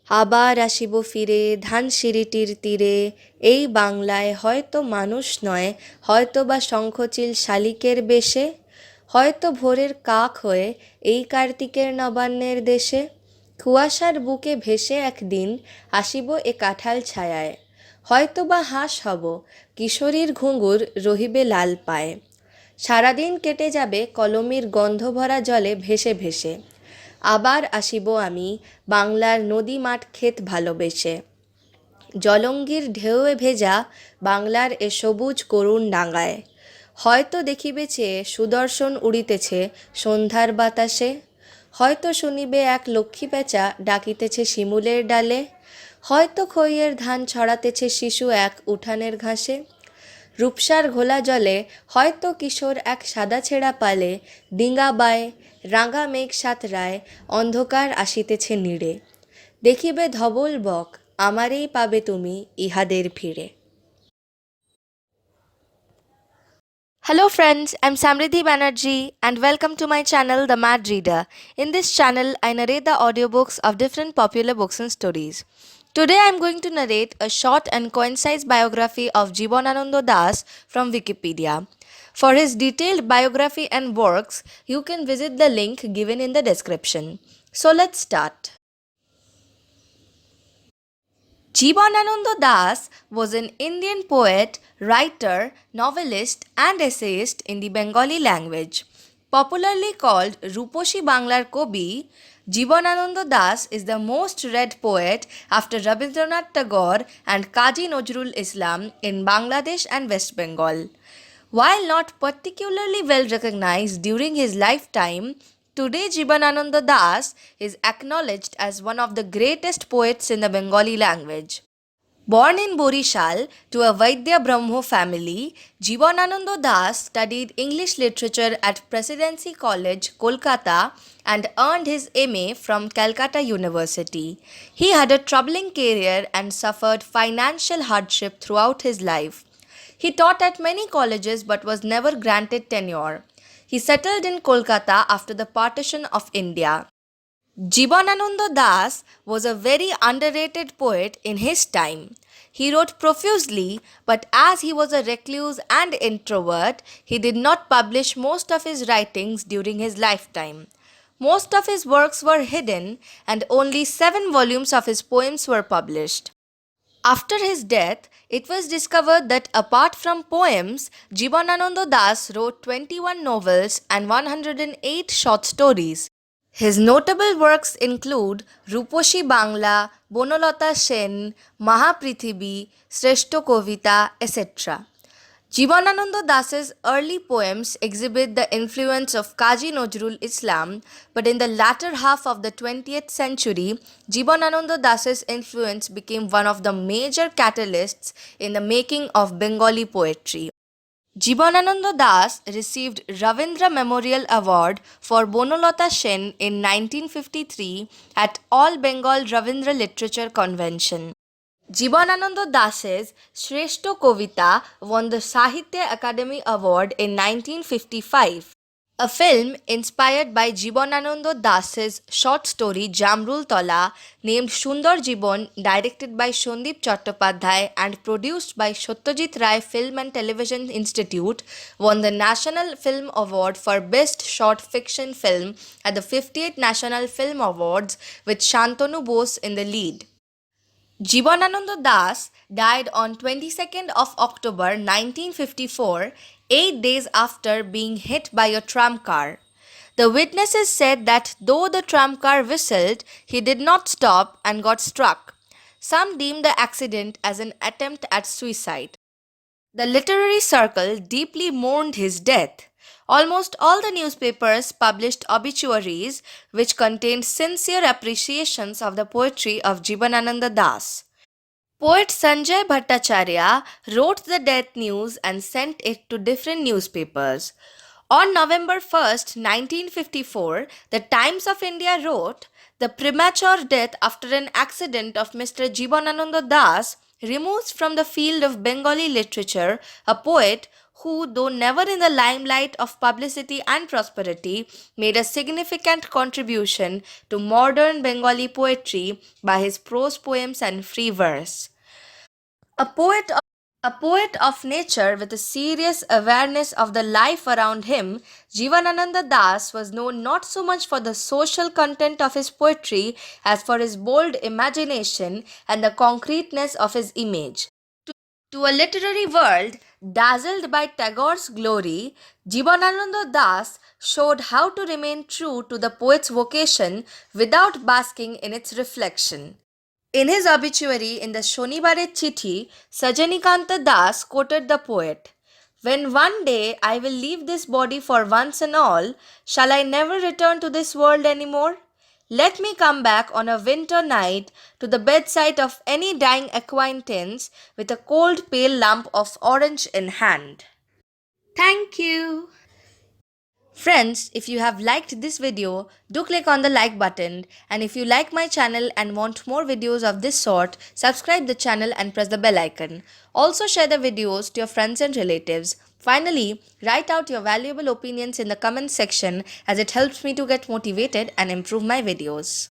আবার আসিব ফিরে ধানসিঁড়িটির তীরে, এই বাংলায় হয়তো মানুষ নয়, হয়তো বা শঙ্খচিল শালিকের বেশে, হয়তো ভোরের কাক হয়ে এই কার্তিকের নবান্নের দেশে, কুয়াশার বুকে ভেসে একদিন আসিব এ কাঁঠাল ছায়ায়, হয়তো বা হাঁস হব, কিশোরীর ঘুঙুর রহিবে লাল পায়ে, সারাদিন কেটে যাবে কলমির গন্ধভরা জলে ভেসে ভেসে, আবার আসিব আমি বাংলার নদী মাঠ ক্ষেত ভালোবেসে, জলঙ্গির ঢেউয়ে ভেজা বাংলার এ সবুজ করুণ ডাঙায়, হয়তো দেখিবে চেয়ে সুদর্শন উড়িতেছে সন্ধ্যার বাতাসে, হয়তো শুনিবে এক লক্ষ্মী পেঁচা ডাকিতেছে শিমুলের ডালে, হয়তো খইয়ের ধান ছড়াতেছে শিশু এক উঠানের ঘাসে, রূপসার ঘোলা জলে হয়তো কিশোর এক সাদা ছেঁড়া পালে ডিঙা বায়, রাঙা মেঘ সাঁতরায়, অন্ধকার আসিতেছে নীড়ে, দেখিবে ধবল বক আমারেই পাবে তুমি ইহাদের ভিড়ে। Hello friends, I'm Samriddhi Banerjee and welcome to my channel The Mad Reader. In this channel, I narrate the audiobooks of different popular books and stories. Today I'm going to narrate a short and concise biography of Jibanananda Das from Wikipedia. For his detailed biography and works, you can visit the link given in the description. So let's start. Jibanananda Das was an Indian poet, writer, novelist, and essayist in the Bengali language. Popularly called Ruposhi Banglar Kobi, Jibanananda Das is the most read poet after Rabindranath Tagore and Kazi Nazrul Islam in Bangladesh and West Bengal. While not particularly well recognized during his lifetime, today Jibanananda Das is acknowledged as one of the greatest poets in the Bengali language. Born in Borishal to a Vaidya Brahmo family, Jibanananda Das studied English literature at Presidency College, Kolkata and earned his MA from Calcutta University. He had a troubling career and suffered financial hardship throughout his life. He taught at many colleges but was never granted tenure. He settled in Kolkata after the partition of India. Jibanananda Das was a very underrated poet in his time. He wrote profusely, but as he was a recluse and introvert, he did not publish most of his writings during his lifetime. Most of his works were hidden, and only 7 volumes of his poems were published. After his death, it was discovered that apart from poems, Jibanananda Das wrote 21 novels and 108 short stories. His notable works include Ruposhi Bangla, Bonolata Sen, Mahaprithibhi, Shreshto Kovita, etc. Jibanananda Das's early poems exhibit the influence of Kazi Nazrul Islam, but in the latter half of the 20th century, Jibanananda Das's influence became one of the major catalysts in the making of Bengali poetry. Jibanananda Das received Ravindra Memorial Award for Bonolata Sen in 1953 at All Bengal Ravindra Literature Convention. Jibanananda Das's Shreshto Kovita won the Sahitya Academy Award in 1955. A film inspired by Jibanananda Das's short story Jamrul Tola, named Sundar Jibon, directed by Sandip Chattopadhyay and produced by Satyajit Ray Film and Television Institute, won the National Film Award for Best Short Fiction Film at the 58th National Film Awards with Shantanu Bose in the lead. Jibanananda Das died on 22nd of October 1954, 8 days after being hit by a tram car. The witnesses said that though the tram car whistled, he did not stop and got struck. Some deemed the accident as an attempt at suicide. The literary circle deeply mourned his death. Almost all the newspapers published obituaries which contained sincere appreciations of the poetry of Jibanananda Das. Poet Sanjay Bhattacharya wrote the death news and sent it to different newspapers. On November 1st, 1954, the Times of India wrote, "The premature death after an accident of Mr. Jibanananda Das removes from the field of Bengali literature a poet who, though never in the limelight of publicity and prosperity, made a significant contribution to modern Bengali poetry by his prose poems and free verse. A poet a poet of nature with a serious awareness of the life around him, Jibanananda Das was known not so much for the social content of his poetry as for his bold imagination and the concreteness of his image. To a literary world dazzled by Tagore's glory, Jibanananda Das showed how to remain true to the poet's vocation without basking in its reflection. In his obituary in the Shonibare Chithi, Sajanikanta Das quoted the poet, "When one day I will leave this body for once and all, shall I never return to this world any more? Let me come back on a winter night to the bedside of any dying acquaintance with a cold pale lump of orange in hand." Thank you. Friends, if you have liked this video, do click on the like button, and if you like my channel and want more videos of this sort, subscribe the channel and press the bell icon. Also share the videos to your friends and relatives. Finally, write out your valuable opinions in the comment section as it helps me to get motivated and improve my videos.